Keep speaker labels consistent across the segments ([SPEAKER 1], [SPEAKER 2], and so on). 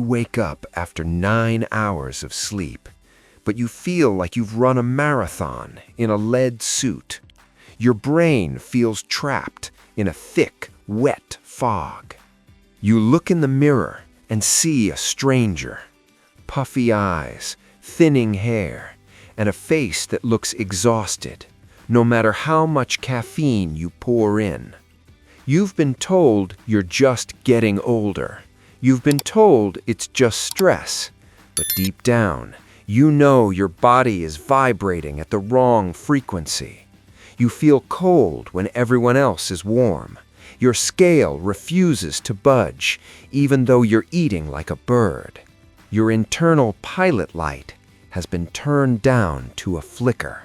[SPEAKER 1] wake up after 9 hours of sleep, but you feel like you've run a marathon in a lead suit. Your brain feels trapped in a thick, wet fog. You look in the mirror and see a stranger. Puffy eyes, thinning hair, and a face that looks exhausted, no matter how much caffeine you pour in. You've been told you're just getting older. You've been told it's just stress. But deep down, you know your body is vibrating at the wrong frequency. You feel cold when everyone else is warm. Your scale refuses to budge, even though you're eating like a bird. Your internal pilot light has been turned down to a flicker.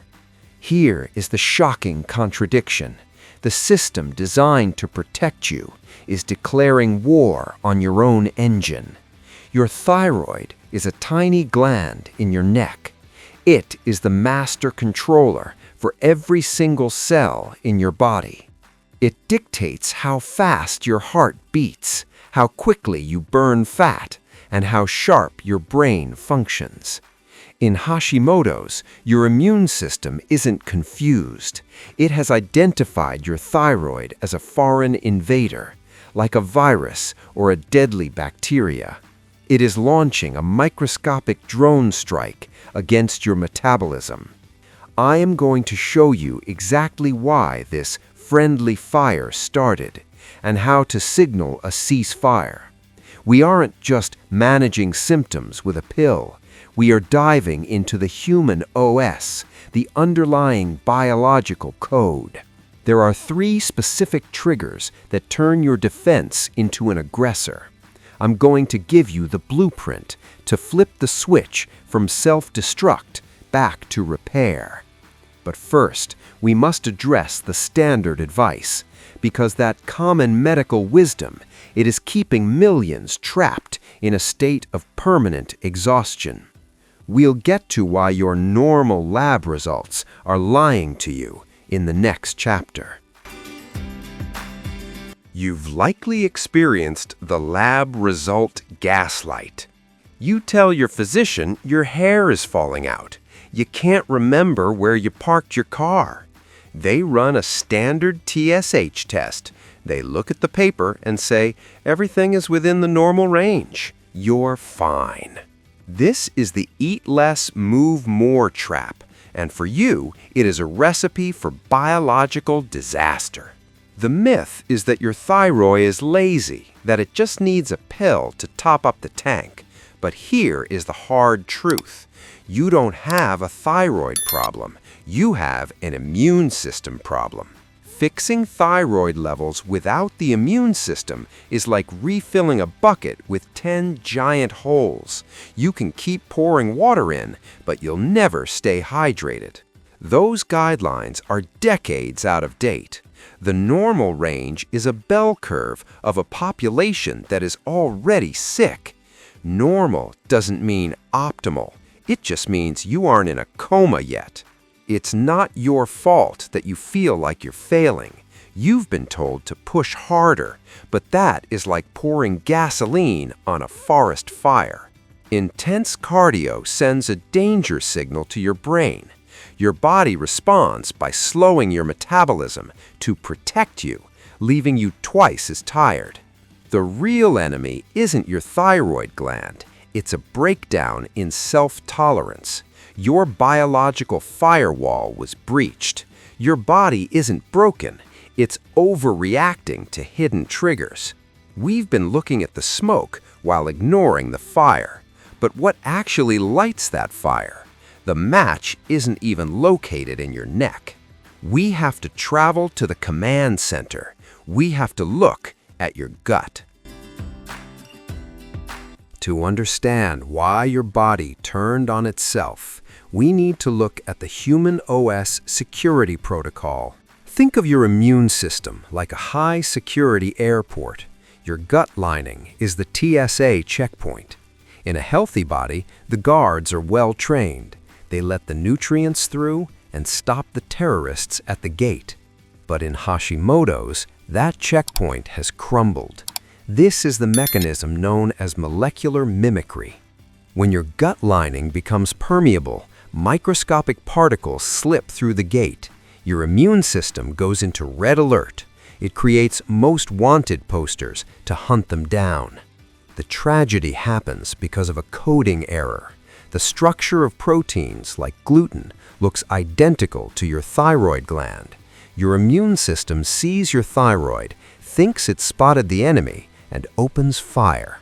[SPEAKER 1] Here is the shocking contradiction. The system designed to protect you is declaring war on your own engine. Your thyroid is a tiny gland in your neck. It is the master controller for every single cell in your body. It dictates how fast your heart beats, how quickly you burn fat, and how sharp your brain functions. In Hashimoto's, your immune system isn't confused. It has identified your thyroid as a foreign invader, like a virus or a deadly bacteria. It is launching a microscopic drone strike against your metabolism. I am going to show you exactly why this friendly fire started and how to signal a ceasefire. We aren't just managing symptoms with a pill. We are diving into the human OS, the underlying biological code. There are 3 specific triggers that turn your defense into an aggressor. I'm going to give you the blueprint to flip the switch from self-destruct back to repair. But first, we must address the standard advice, because that common medical wisdom, it is keeping millions trapped in a state of permanent exhaustion. We'll get to why your normal lab results are lying to you in the next chapter. You've likely experienced the lab result gaslight. You tell your physician your hair is falling out. You can't remember where you parked your car. They run a standard TSH test. They look at the paper and say, everything is within the normal range. You're fine. This is the eat less, move more trap, and for you, it is a recipe for biological disaster. The myth is that your thyroid is lazy, that it just needs a pill to top up the tank. But here is the hard truth. You don't have a thyroid problem. You have an immune system problem. Fixing thyroid levels without the immune system is like refilling a bucket with 10 giant holes. You can keep pouring water in, but you'll never stay hydrated. Those guidelines are decades out of date. The normal range is a bell curve of a population that is already sick. Normal doesn't mean optimal. It just means you aren't in a coma yet. It's not your fault that you feel like you're failing. You've been told to push harder, but that is like pouring gasoline on a forest fire. Intense cardio sends a danger signal to your brain. Your body responds by slowing your metabolism to protect you, leaving you twice as tired. The real enemy isn't your thyroid gland. It's a breakdown in self-tolerance. Your biological firewall was breached. Your body isn't broken. It's overreacting to hidden triggers. We've been looking at the smoke while ignoring the fire. But what actually lights that fire? The match isn't even located in your neck. We have to travel to the command center. We have to look at your gut. To understand why your body turned on itself, we need to look at the human OS security protocol. Think of your immune system like a high-security airport. Your gut lining is the TSA checkpoint. In a healthy body, the guards are well-trained. They let the nutrients through and stop the terrorists at the gate. But in Hashimoto's, that checkpoint has crumbled. This is the mechanism known as molecular mimicry. When your gut lining becomes permeable, microscopic particles slip through the gate. Your immune system goes into red alert. It creates most wanted posters to hunt them down. The tragedy happens because of a coding error. The structure of proteins, like gluten, looks identical to your thyroid gland. Your immune system sees your thyroid, thinks it spotted the enemy, and opens fire.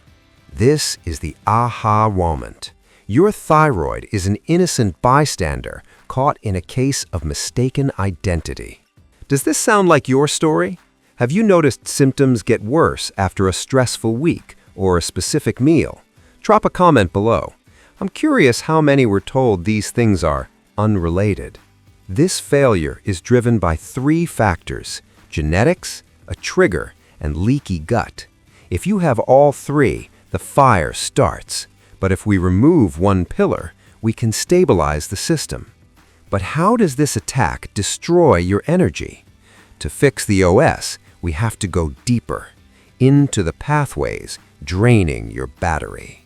[SPEAKER 1] This is the aha moment. Your thyroid is an innocent bystander caught in a case of mistaken identity. Does this sound like your story? Have you noticed symptoms get worse after a stressful week or a specific meal? Drop a comment below. I'm curious how many were told these things are unrelated. This failure is driven by 3 factors: genetics, a trigger, and leaky gut. If you have all 3, the fire starts. But if we remove one pillar, we can stabilize the system. But how does this attack destroy your energy? To fix the OS, we have to go deeper, into the pathways, draining your battery.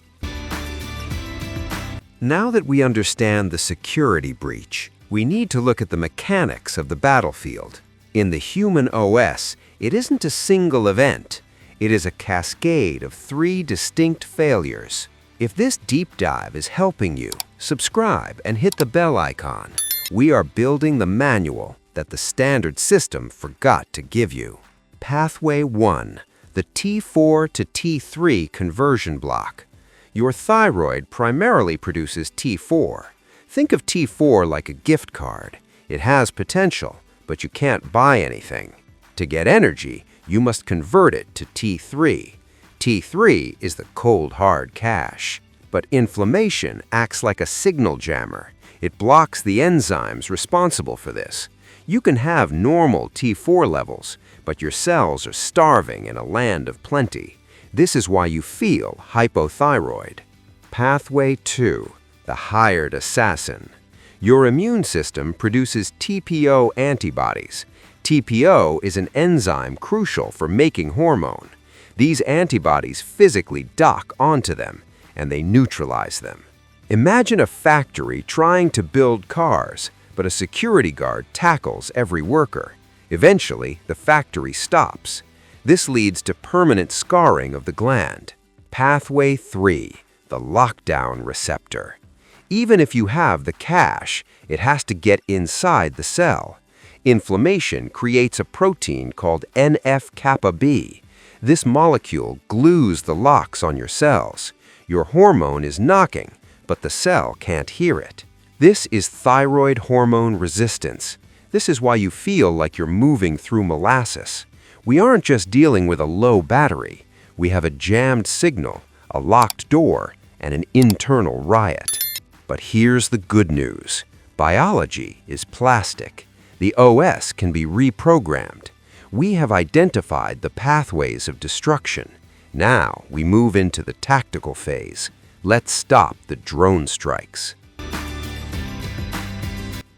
[SPEAKER 1] Now that we understand the security breach, we need to look at the mechanics of the battlefield. In the human OS, it isn't a single event. It is a cascade of 3 distinct failures. If this deep dive is helping you, subscribe and hit the bell icon. We are building the manual that the standard system forgot to give you. Pathway 1, the T4 to T3 conversion block. Your thyroid primarily produces T4. Think of T4 like a gift card. It has potential, but you can't buy anything. To get energy, you must convert it to T3. T3 is the cold, hard cash. But inflammation acts like a signal jammer. It blocks the enzymes responsible for this. You can have normal T4 levels, but your cells are starving in a land of plenty. This is why you feel hypothyroid. Pathway 2, the hired assassin. Your immune system produces TPO antibodies. TPO is an enzyme crucial for making hormone. These antibodies physically dock onto them, and they neutralize them. Imagine a factory trying to build cars, but a security guard tackles every worker. Eventually, the factory stops. This leads to permanent scarring of the gland. Pathway 3, the lockdown receptor. Even if you have the cash, it has to get inside the cell. Inflammation creates a protein called NF-kappa B. This molecule glues the locks on your cells. Your hormone is knocking, but the cell can't hear it. This is thyroid hormone resistance. This is why you feel like you're moving through molasses. We aren't just dealing with a low battery. We have a jammed signal, a locked door, and an internal riot. But here's the good news. Biology is plastic. The OS can be reprogrammed. We have identified the pathways of destruction. Now we move into the tactical phase. Let's stop the drone strikes.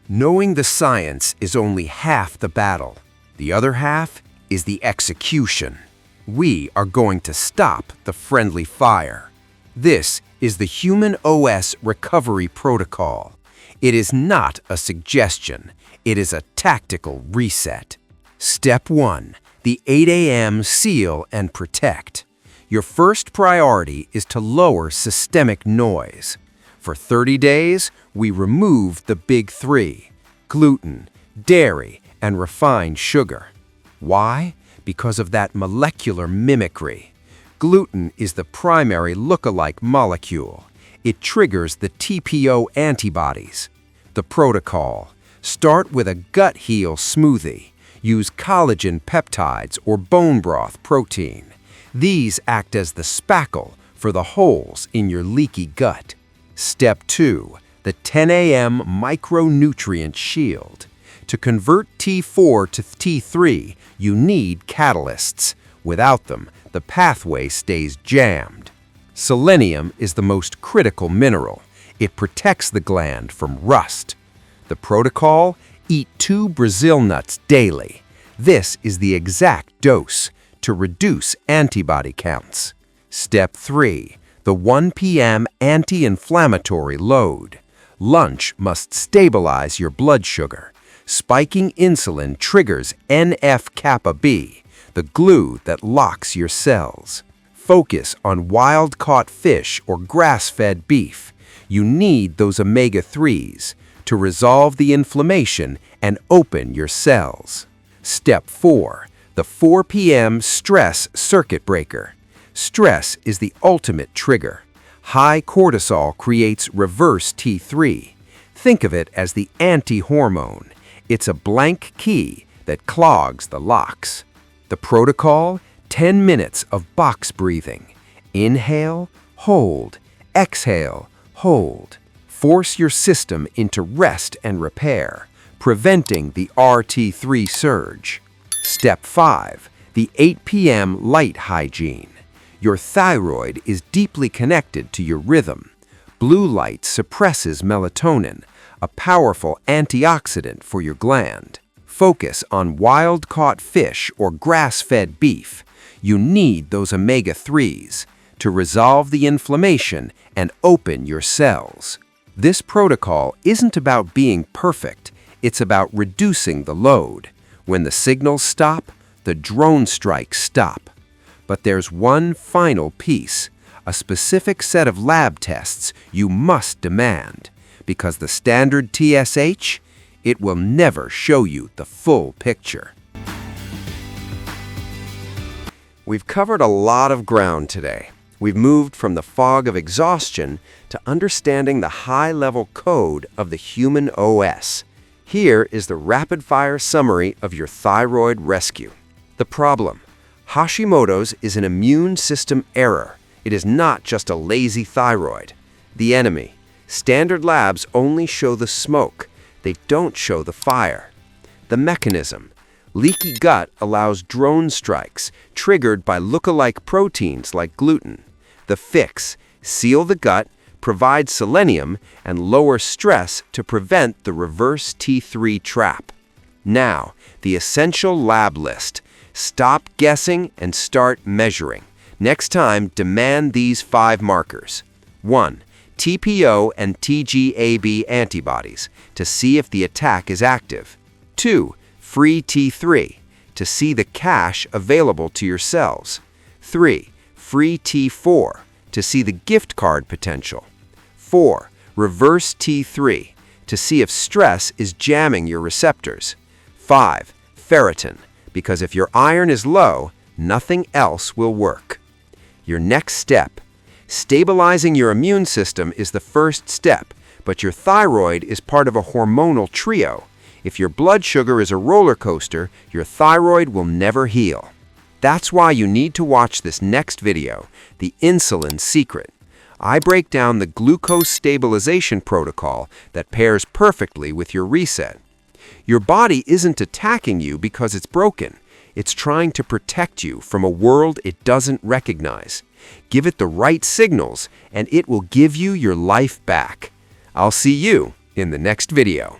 [SPEAKER 1] Knowing the science is only half the battle. The other half is the execution. We are going to stop the friendly fire. This is the Human OS Recovery Protocol. It is not a suggestion. It is a tactical reset. Step 1. The 8 a.m. Seal and Protect. Your first priority is to lower systemic noise. For 30 days, we remove the big 3: gluten, dairy, and refined sugar. Why? Because of that molecular mimicry. Gluten is the primary look-alike molecule. It triggers the TPO antibodies. The protocol: start with a gut heal smoothie. Use collagen peptides or bone broth protein. These act as the spackle for the holes in your leaky gut. Step 2. The 10 a.m. Micronutrient Shield. To convert T4 to T3, you need catalysts. Without them, the pathway stays jammed. Selenium is the most critical mineral. It protects the gland from rust. The protocol: eat 2 Brazil nuts daily. This is the exact dose. to reduce antibody counts. Step 3. The 1 p.m. anti-inflammatory load. Lunch must stabilize your blood sugar. Spiking insulin triggers NF-kappa B, the glue that locks your cells. Focus on wild-caught fish or grass-fed beef. You need those omega-3s to resolve the inflammation and open your cells. Step 4. The 4 p.m. stress circuit breaker. Stress is the ultimate trigger. High cortisol creates reverse T3. Think of it as the anti-hormone. It's a blank key that clogs the locks. The protocol: 10 minutes of box breathing. Inhale, hold, exhale, hold. Force your system into rest and repair, preventing the RT3 surge. Step 5. The 8 p.m. light hygiene. Your thyroid is deeply connected to your rhythm. Blue light suppresses melatonin, a powerful antioxidant for your gland. Focus on wild-caught fish or grass-fed beef. You need those omega-3s to resolve the inflammation and open your cells. This protocol isn't about being perfect, it's about reducing the load. When the signals stop, the drone strikes stop. But there's one final piece, a specific set of lab tests you must demand, because the standard TSH, it will never show you the full picture. We've covered a lot of ground today. We've moved from the fog of exhaustion to understanding the high-level code of the human OS. Here is the rapid-fire summary of your thyroid rescue. The problem: Hashimoto's is an immune system error. It is not just a lazy thyroid. The enemy: standard labs only show the smoke. They don't show the fire. The mechanism: leaky gut allows drone strikes triggered by look-alike proteins like gluten. The fix: seal the gut, provide selenium, and lower stress to prevent the reverse T3 trap. Now, the essential lab list. Stop guessing and start measuring. Next time, demand these 5 markers. 1. TPO and TGAB antibodies to see if the attack is active. 2. Free T3 to see the cache available to your cells. 3. Free T4 to see the gift card potential. 4. Reverse T3 to see if stress is jamming your receptors. 5. Ferritin, because if your iron is low, nothing else will work. Your next step: stabilizing your immune system is the first step, but your thyroid is part of a hormonal trio. If your blood sugar is a roller coaster, your thyroid will never heal. That's why you need to watch this next video, The Insulin Secret. I break down the glucose stabilization protocol that pairs perfectly with your reset. Your body isn't attacking you because it's broken. It's trying to protect you from a world it doesn't recognize. Give it the right signals, and it will give you your life back. I'll see you in the next video.